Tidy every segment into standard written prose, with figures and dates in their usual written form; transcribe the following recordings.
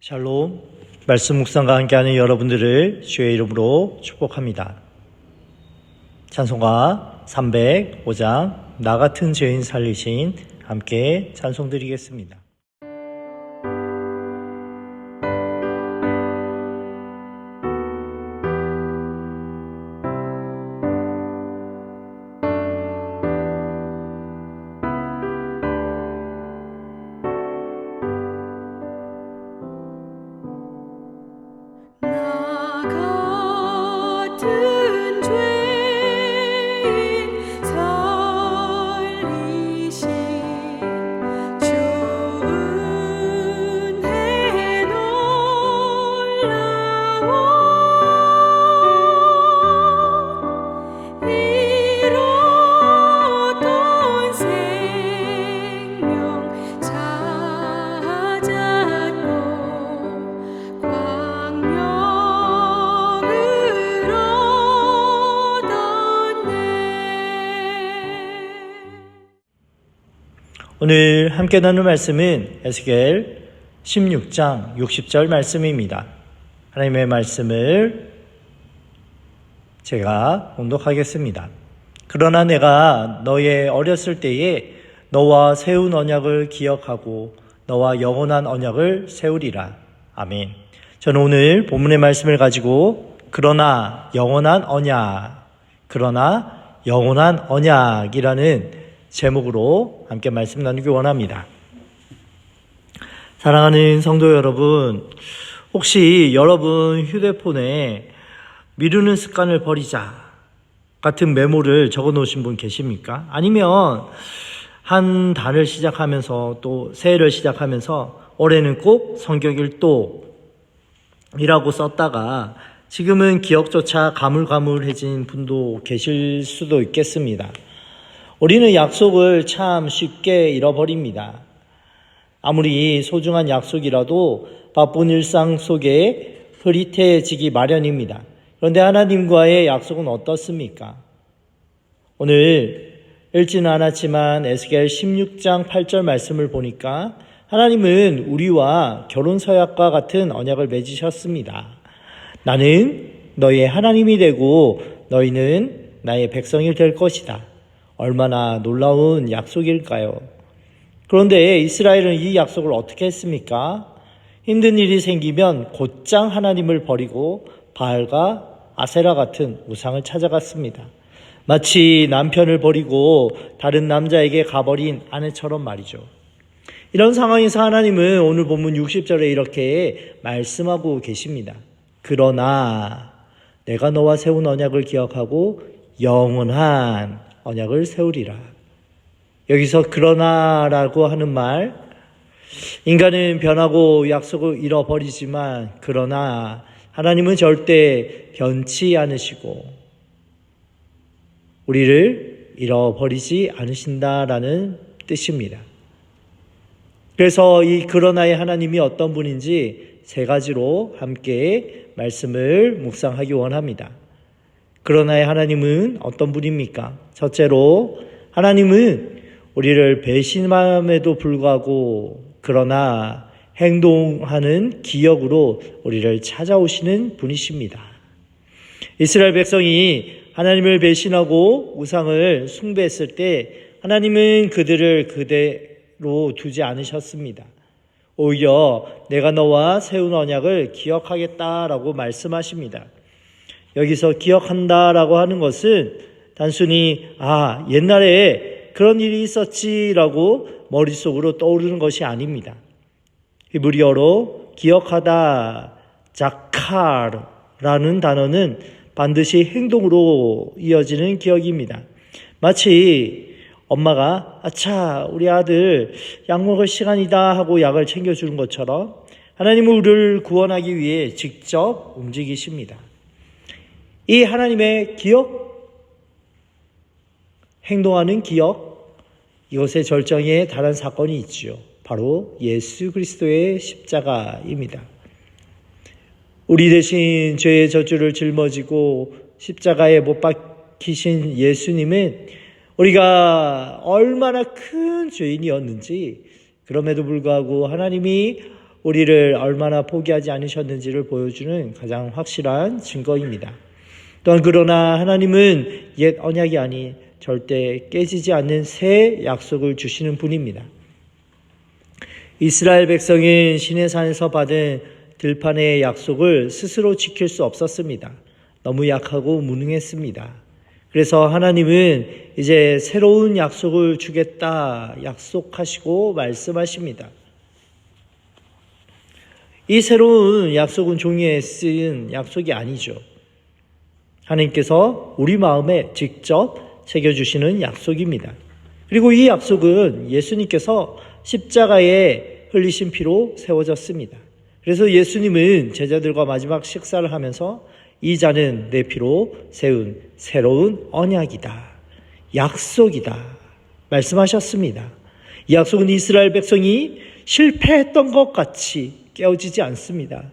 샬롬, 말씀 묵상과 함께하는 여러분들을 주의 이름으로 축복합니다. 찬송가 305장 나 같은 죄인 살리신 함께 찬송드리겠습니다. 오늘 함께 나눌 말씀은 에스겔 16장 60절 말씀입니다. 하나님의 말씀을 제가 봉독하겠습니다. 그러나 내가 너의 어렸을 때에 너와 세운 언약을 기억하고 너와 영원한 언약을 세우리라. 아멘. 저는 오늘 본문의 말씀을 가지고 그러나 영원한 언약이라는 제목으로 함께 말씀 나누기 원합니다. 사랑하는 성도 여러분, 혹시 여러분 휴대폰에 미루는 습관을 버리자 같은 메모를 적어 놓으신 분 계십니까? 아니면 한 달을 시작하면서 또 새해를 시작하면서 올해는 꼭 성경 1도이라고 썼다가 지금은 기억조차 가물가물해진 분도 계실 수도 있겠습니다. 우리는 약속을 참 쉽게 잃어버립니다. 아무리 소중한 약속이라도 바쁜 일상 속에 흐릿해지기 마련입니다. 그런데 하나님과의 약속은 어떻습니까? 오늘 읽지는 않았지만 에스겔 16장 8절 말씀을 보니까 하나님은 우리와 결혼 서약과 같은 언약을 맺으셨습니다. 나는 너의 하나님이 되고 너희는 나의 백성이 될 것이다. 얼마나 놀라운 약속일까요? 그런데 이스라엘은 이 약속을 어떻게 했습니까? 힘든 일이 생기면 곧장 하나님을 버리고 바알과 아세라 같은 우상을 찾아갔습니다. 마치 남편을 버리고 다른 남자에게 가버린 아내처럼 말이죠. 이런 상황에서 하나님은 오늘 본문 60절에 이렇게 말씀하고 계십니다. 그러나 내가 너와 세운 언약을 기억하고 영원한 언약을 세우리라. 여기서 그러나라고 하는 말, 인간은 변하고 약속을 잃어버리지만 그러나 하나님은 절대 변치 않으시고 우리를 잃어버리지 않으신다라는 뜻입니다. 그래서 이 그러나의 하나님이 어떤 분인지 세 가지로 함께 말씀을 묵상하기 원합니다. 그러나의 하나님은 어떤 분입니까? 첫째로 하나님은 우리를 배신함에도 불구하고 그러나 행동하는 기억으로 우리를 찾아오시는 분이십니다. 이스라엘 백성이 하나님을 배신하고 우상을 숭배했을 때 하나님은 그들을 그대로 두지 않으셨습니다. 오히려 내가 너와 세운 언약을 기억하겠다라고 말씀하십니다. 여기서 기억한다라고 하는 것은 단순히 옛날에 그런 일이 있었지라고 머릿속으로 떠오르는 것이 아닙니다. 히브리어로 기억하다, 자카르라는 단어는 반드시 행동으로 이어지는 기억입니다. 마치 엄마가 우리 아들 약 먹을 시간이다 하고 약을 챙겨주는 것처럼 하나님은 우리를 구원하기 위해 직접 움직이십니다. 이 하나님의 기억, 행동하는 기억, 이것의 절정에 달한 사건이 있죠. 바로 예수 그리스도의 십자가입니다. 우리 대신 죄의 저주를 짊어지고 십자가에 못 박히신 예수님은 우리가 얼마나 큰 죄인이었는지, 그럼에도 불구하고 하나님이 우리를 얼마나 포기하지 않으셨는지를 보여주는 가장 확실한 증거입니다. 또한 그러나 하나님은 옛 언약이 아닌 절대 깨지지 않는 새 약속을 주시는 분입니다. 이스라엘 백성은 시내산에서 받은 들판의 약속을 스스로 지킬 수 없었습니다. 너무 약하고 무능했습니다. 그래서 하나님은 이제 새로운 약속을 주겠다 약속하시고 말씀하십니다. 이 새로운 약속은 종이에 쓰인 약속이 아니죠. 하나님께서 우리 마음에 직접 새겨주시는 약속입니다. 그리고 이 약속은 예수님께서 십자가에 흘리신 피로 세워졌습니다. 그래서 예수님은 제자들과 마지막 식사를 하면서 이 잔은 내 피로 세운 새로운 언약이다. 약속이다. 말씀하셨습니다. 이 약속은 이스라엘 백성이 실패했던 것 같이 깨어지지 않습니다.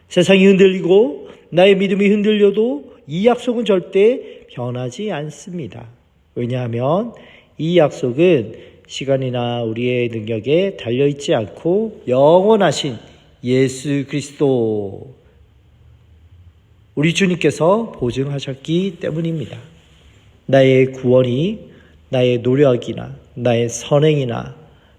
세상이 흔들리고 나의 믿음이 흔들려도 이 약속은 절대 변하지 않습니다. 왜냐하면 이 약속은 시간이나 우리의 능력에 달려있지 않고 영원하신 예수 그리스도 우리 주님께서 보증하셨기 때문입니다. 나의 구원이 나의 노력이나 나의 선행이나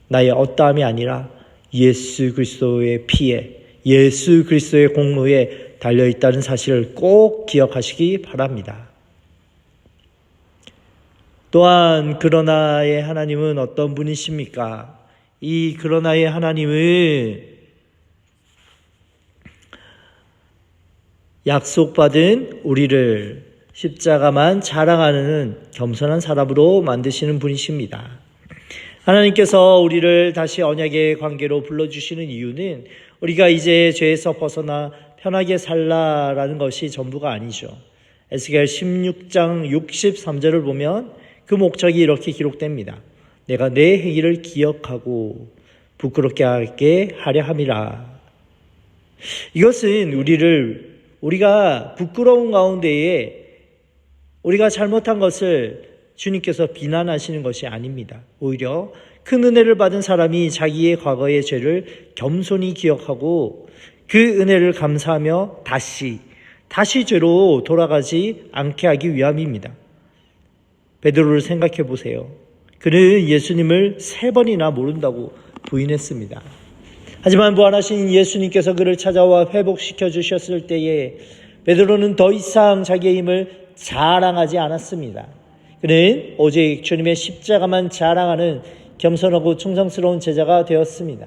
나의 어떠함이 아니라 예수 그리스도의 피에 예수 그리스도의 공로에 달려있다는 사실을 꼭 기억하시기 바랍니다. 또한 그러나의 하나님은 어떤 분이십니까? 이 그러나의 하나님은 약속받은 우리를 십자가만 자랑하는 겸손한 사람으로 만드시는 분이십니다. 하나님께서 우리를 다시 언약의 관계로 불러주시는 이유는 우리가 이제 죄에서 벗어나 편하게 살라라는 것이 전부가 아니죠. 에스겔 16장 63절을 보면 그 목적이 이렇게 기록됩니다. 내가 내 행위를 기억하고 부끄럽게 하게 하려 함이라. 이것은 우리가 부끄러운 가운데에 우리가 잘못한 것을 주님께서 비난하시는 것이 아닙니다. 오히려 큰 은혜를 받은 사람이 자기의 과거의 죄를 겸손히 기억하고 그 은혜를 감사하며 다시 죄로 돌아가지 않게 하기 위함입니다. 베드로를 생각해 보세요. 그는 예수님을 3번이나 모른다고 부인했습니다. 하지만 부활하신 예수님께서 그를 찾아와 회복시켜 주셨을 때에 베드로는 더 이상 자기의 힘을 자랑하지 않았습니다. 그는 오직 주님의 십자가만 자랑하는 겸손하고 충성스러운 제자가 되었습니다.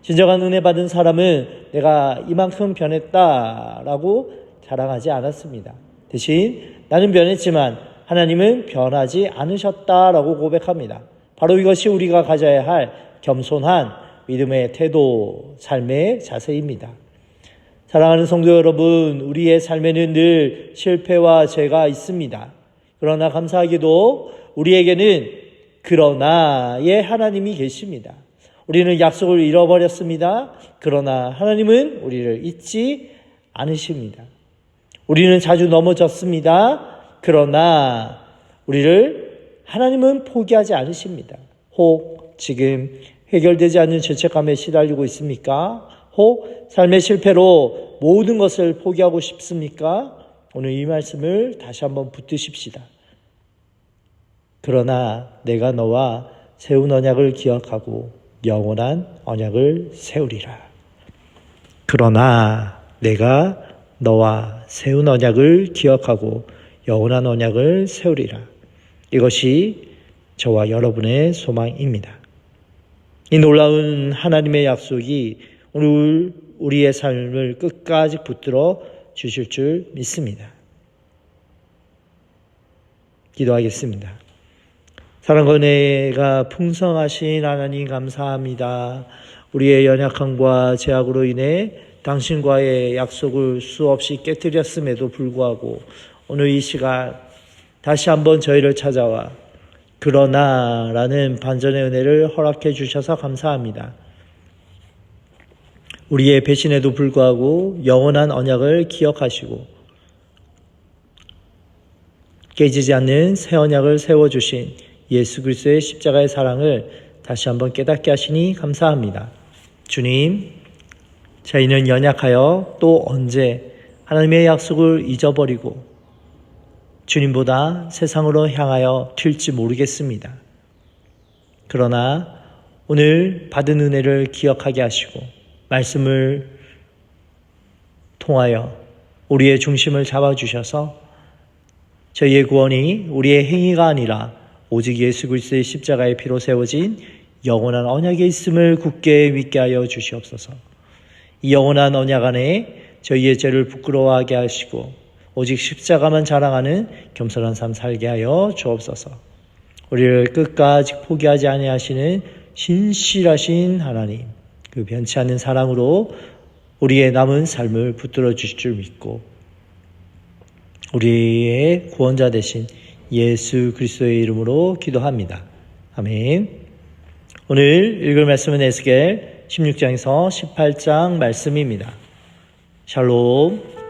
진정한 은혜 받은 사람은 내가 이만큼 변했다라고 자랑하지 않았습니다. 대신 나는 변했지만 하나님은 변하지 않으셨다라고 고백합니다. 바로 이것이 우리가 가져야 할 겸손한 믿음의 태도, 삶의 자세입니다. 사랑하는 성도 여러분, 우리의 삶에는 늘 실패와 죄가 있습니다. 그러나 감사하게도 우리에게는 그러나의 하나님이 계십니다. 우리는 약속을 잃어버렸습니다. 그러나 하나님은 우리를 잊지 않으십니다. 우리는 자주 넘어졌습니다. 그러나 하나님은 포기하지 않으십니다. 혹 지금 해결되지 않는 죄책감에 시달리고 있습니까? 혹 삶의 실패로 모든 것을 포기하고 싶습니까? 오늘 이 말씀을 다시 한번 붙드십시다. 그러나 내가 너와 세운 언약을 기억하고 영원한 언약을 세우리라. 그러나 내가 너와 세운 언약을 기억하고 영원한 언약을 세우리라. 이것이 저와 여러분의 소망입니다. 이 놀라운 하나님의 약속이 오늘 우리의 삶을 끝까지 붙들어 주실 줄 믿습니다. 기도하겠습니다. 사랑과 은혜가 풍성하신 하나님 감사합니다. 우리의 연약함과 죄악으로 인해 당신과의 약속을 수없이 깨뜨렸음에도 불구하고 오늘 이 시간 다시 한번 저희를 찾아와 그러나라는 반전의 은혜를 허락해 주셔서 감사합니다. 우리의 배신에도 불구하고 영원한 언약을 기억하시고 깨지지 않는 새 언약을 세워주신 예수 그리스도의 십자가의 사랑을 다시 한번 깨닫게 하시니 감사합니다. 주님, 저희는 연약하여 또 언제 하나님의 약속을 잊어버리고 주님보다 세상으로 향하여 튈지 모르겠습니다. 그러나 오늘 받은 은혜를 기억하게 하시고 말씀을 통하여 우리의 중심을 잡아주셔서 저희의 구원이 우리의 행위가 아니라 오직 예수 그리스도의 십자가의 피로 세워진 영원한 언약에 있음을 굳게 믿게 하여 주시옵소서. 이 영원한 언약 안에 저희의 죄를 부끄러워하게 하시고 오직 십자가만 자랑하는 겸손한 삶 살게 하여 주옵소서. 우리를 끝까지 포기하지 아니하시는 신실하신 하나님, 그 변치 않는 사랑으로 우리의 남은 삶을 붙들어 주실 줄 믿고 우리의 구원자 되신 예수 그리스도의 이름으로 기도합니다. 아멘. 오늘 읽을 말씀은 에스겔 16장에서 18장 말씀입니다. 샬롬.